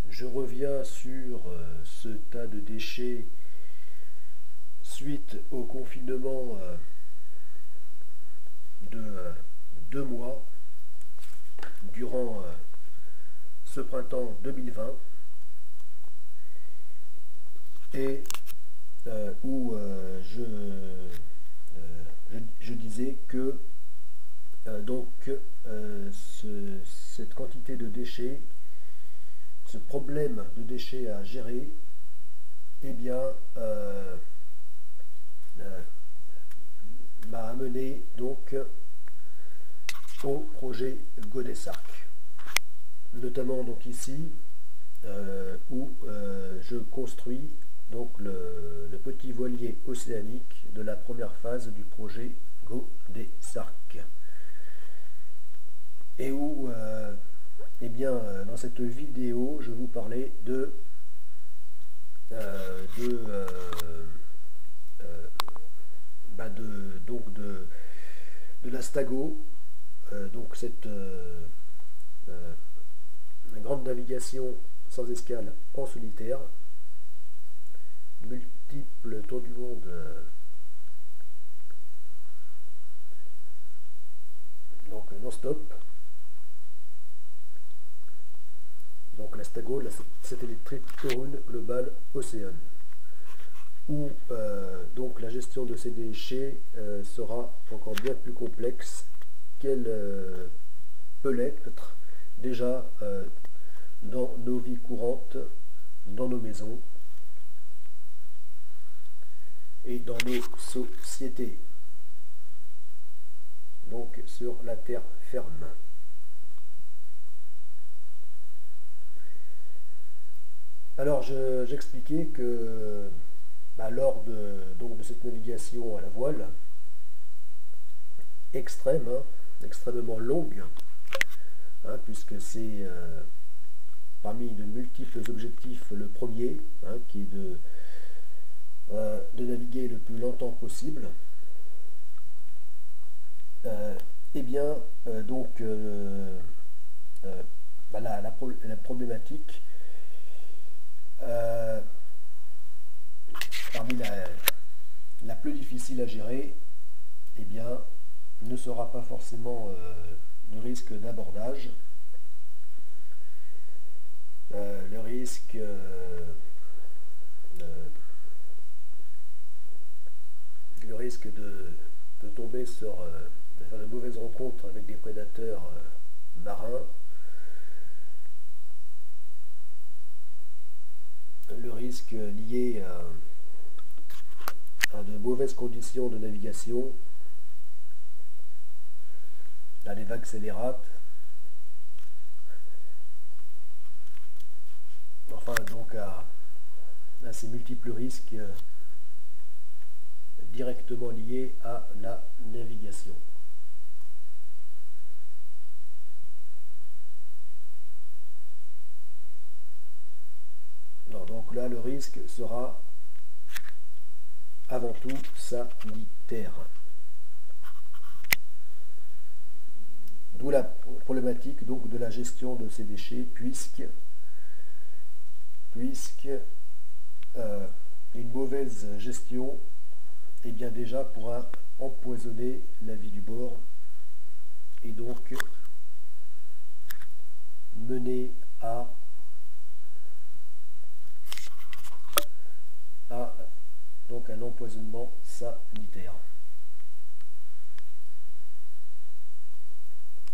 je reviens sur ce tas de déchets suite au confinement de 2 mois durant ce printemps 2020 et où je disais que cette quantité de déchets, ce problème de déchets à gérer, eh bien, m'a amené donc au projet Godessarc, notamment donc ici où je construis donc le petit voilier océanique de la première phase du projet Godessarc, et où eh bien, dans cette vidéo je vous parlais euh, de, euh, de la Stago, donc cette grande navigation sans escale en solitaire, multiples tours du monde donc non-stop. Donc la Stago, la Satellite Trip Torun Global Ocean, où donc la gestion de ces déchets sera encore bien plus complexe qu'elle peut l'être déjà dans nos vies courantes, dans nos maisons et dans nos sociétés, donc sur la terre ferme. Alors j'expliquais que lors de cette navigation à la voile extrême, extrêmement longue, puisque c'est parmi de multiples objectifs le premier, qui est de naviguer le plus longtemps possible, eh bien la problématique parmi la plus difficile à gérer, eh bien, ne sera pas forcément le risque d'abordage, le risque de tomber de faire de mauvaises rencontres avec des prédateurs marins, le risque lié à de mauvaises conditions de navigation, à des vagues scélérates, enfin donc à ces multiples risques directement liés à la navigation. Non, donc là, le risque sera avant tout sanitaire. D'où la problématique donc de la gestion de ces déchets, puisque une mauvaise gestion, eh bien déjà pourra empoisonner la vie du bord et donc mener à donc un empoisonnement sanitaire.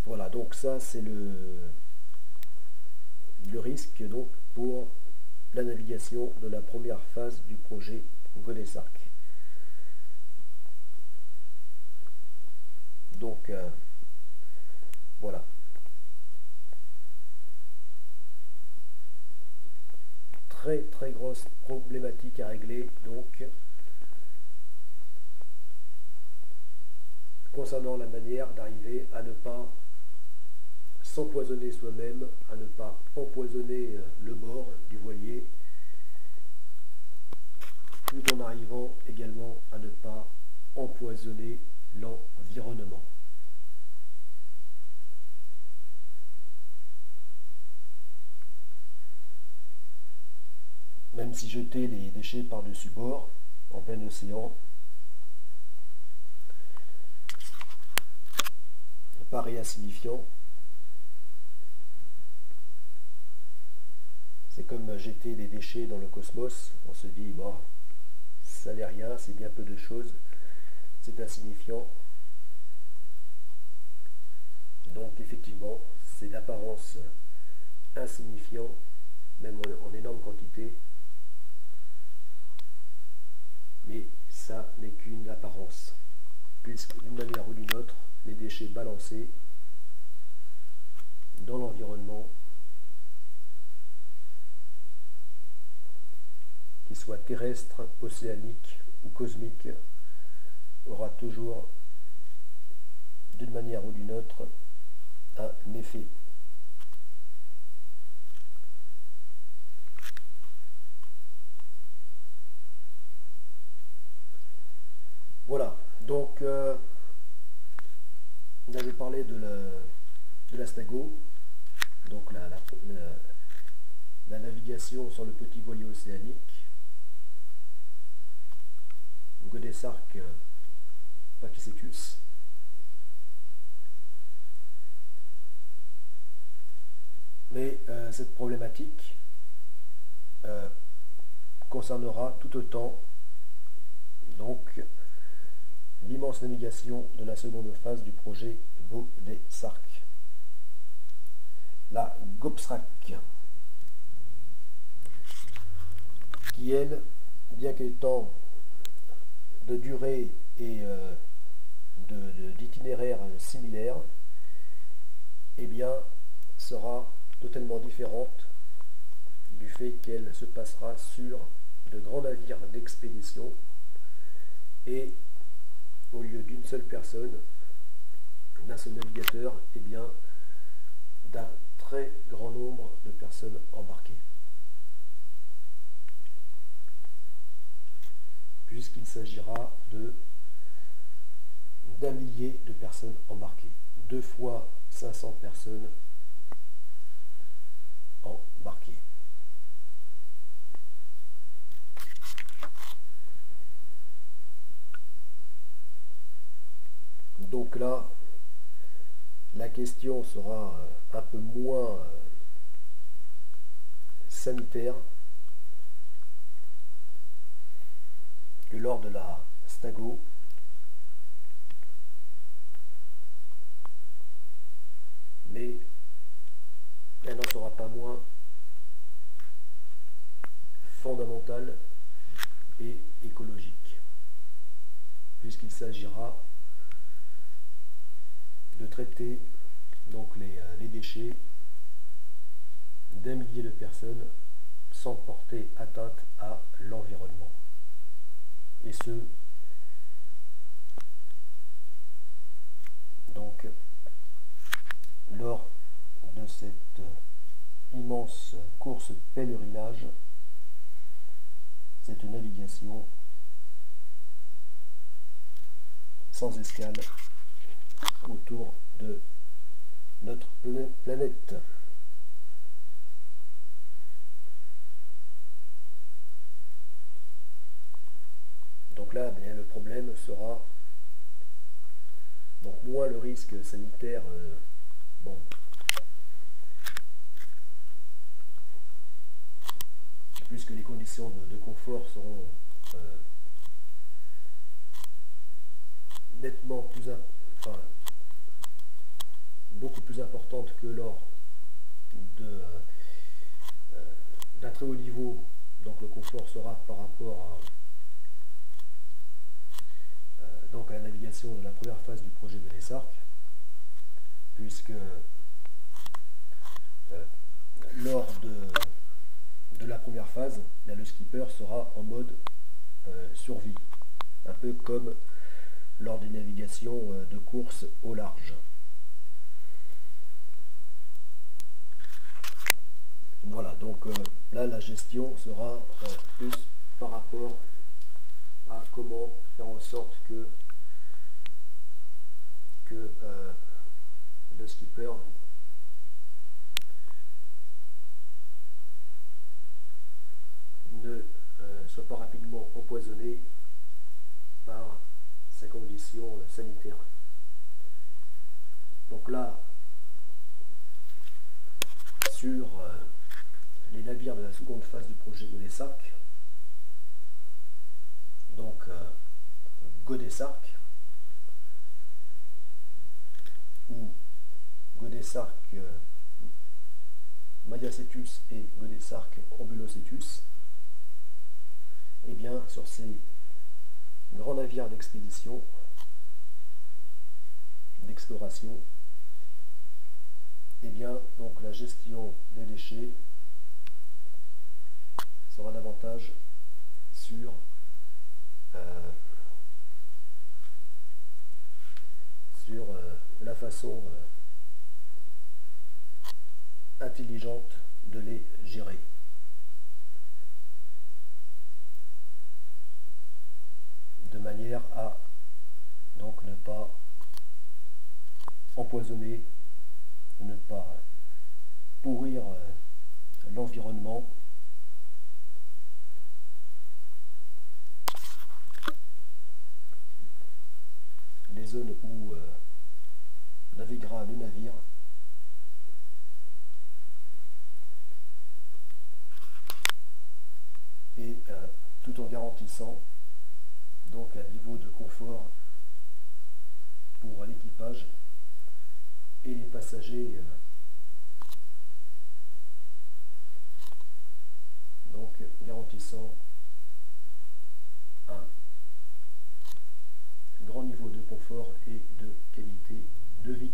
Voilà, donc ça c'est le risque donc pour la navigation de la première phase du projet Godessarc. Donc voilà. Très très grosse problématique à régler donc concernant la manière d'arriver à ne pas s'empoisonner soi-même, à ne pas empoisonner le bord du voilier, tout en arrivant également à ne pas empoisonner l'environnement. même si jeter les déchets par-dessus bord, en plein océan, paraît insignifiant. C'est comme jeter des déchets dans le cosmos. On se dit, bon, ça n'est rien, c'est bien peu de choses, c'est insignifiant. Donc effectivement, c'est d'apparence insignifiant, même en énorme quantité, mais ça n'est qu'une apparence, puisque d'une manière ou d'une autre, les déchets balancés dans l'environnement, qu'il soit terrestre, océanique ou cosmique, aura toujours, d'une manière ou d'une autre, un effet. Voilà, donc on avait parlé de l'Astago, donc la navigation sur le petit voilier océanique, Godesarc Pakicetus. Mais cette problématique concernera tout autant donc l'immense navigation de la seconde phase du projet Godesarc, la GOPSRAC, qui elle, bien qu'étant de durée et d'itinéraire similaire, eh bien, sera totalement différente du fait qu'elle se passera sur de grands navires d'expédition et au lieu d'une seule personne, d'un seul navigateur, eh bien, d'un très grand nombre de personnes embarquées. Puisqu'il s'agira d'un millier de personnes embarquées. 2 fois 500 personnes embarquées. Donc là, la question sera un peu moins sanitaire que lors de la Stago. Mais elle n'en sera pas moins fondamentale et écologique, puisqu'il s'agira de traiter donc les déchets d'un millier de personnes sans porter atteinte à l'environnement. Et ce, donc, lors de cette immense course pèlerinage, cette navigation sans escale autour de notre planète. Donc là, bien, le problème sera donc moins le risque sanitaire, bon, puisque les conditions de confort seront nettement plus, beaucoup plus importantes que lors d'un très haut niveau. Donc le confort sera par rapport donc à la navigation de la première phase du projet Godesarc, puisque lors de la première phase, là, le skipper sera en mode survie, un peu comme lors des navigations de course au large. Voilà, donc là la gestion sera plus par rapport à comment faire en sorte que le skipper ne soit pas rapidement empoisonné par ces conditions sanitaires. Donc là, sur les navires de la seconde phase du projet Godessark, donc Godessark ou Godessark Mayacetus et Godessark Ambulocetus, et bien sur ces grands navires d'expédition, d'exploration, et bien donc la gestion des déchets sera davantage sur la façon intelligente de les gérer. De manière à donc ne pas empoisonner, ne pas pourrir l'environnement, les zones où naviguera le navire, et tout en garantissant donc un niveau de confort pour l'équipage et les passagers, donc garantissant un grand niveau de confort et de qualité de vie.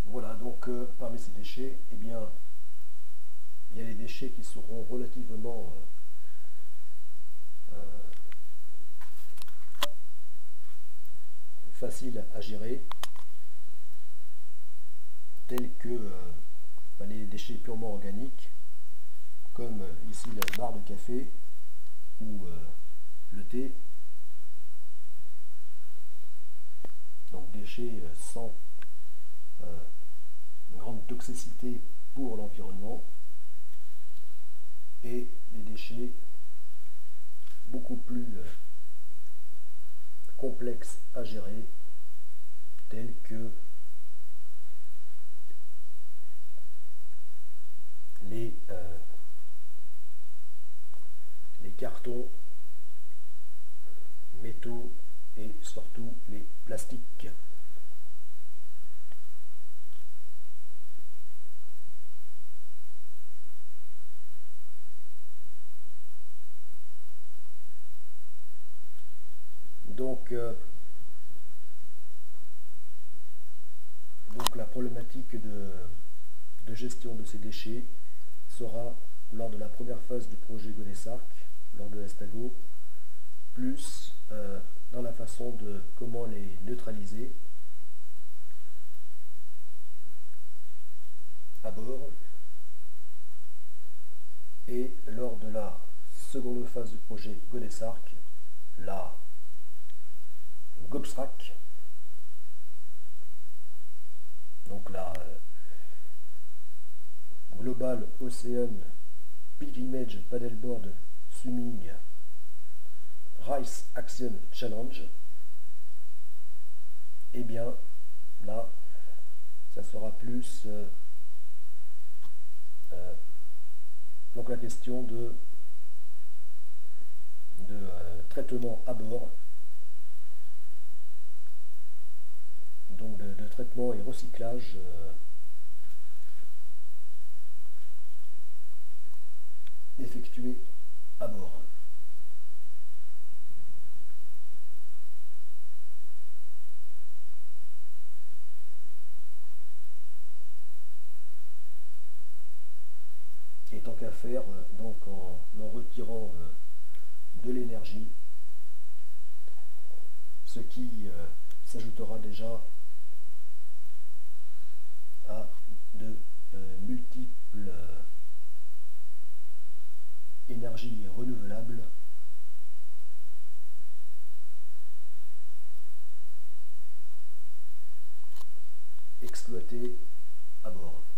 Voilà, donc parmi ces déchets, eh bien, il y a les déchets qui seront relativement faciles à gérer, tels que les déchets purement organiques, comme ici la barre de café ou le thé, donc déchets sans une grande toxicité pour l'environnement, et des déchets beaucoup plus complexes à gérer, tels que les cartons, métaux et surtout les plastiques. Donc la problématique de gestion de ces déchets sera lors de la première phase du projet Godessark, lors de l'Estago, plus dans la façon de comment les neutraliser à bord, et lors de la seconde phase du projet Godessark, la GOPSRAC, donc la Global Ocean Pilgrimage Paddleboard Swimming Race Action Challenge, et bien là ça sera plus donc la question de traitement à bord, donc de traitement et recyclage effectué à bord. Et tant qu'à faire, donc en retirant de l'énergie, ce qui s'ajoutera déjà à de multiples d'énergie renouvelable exploitée à bord.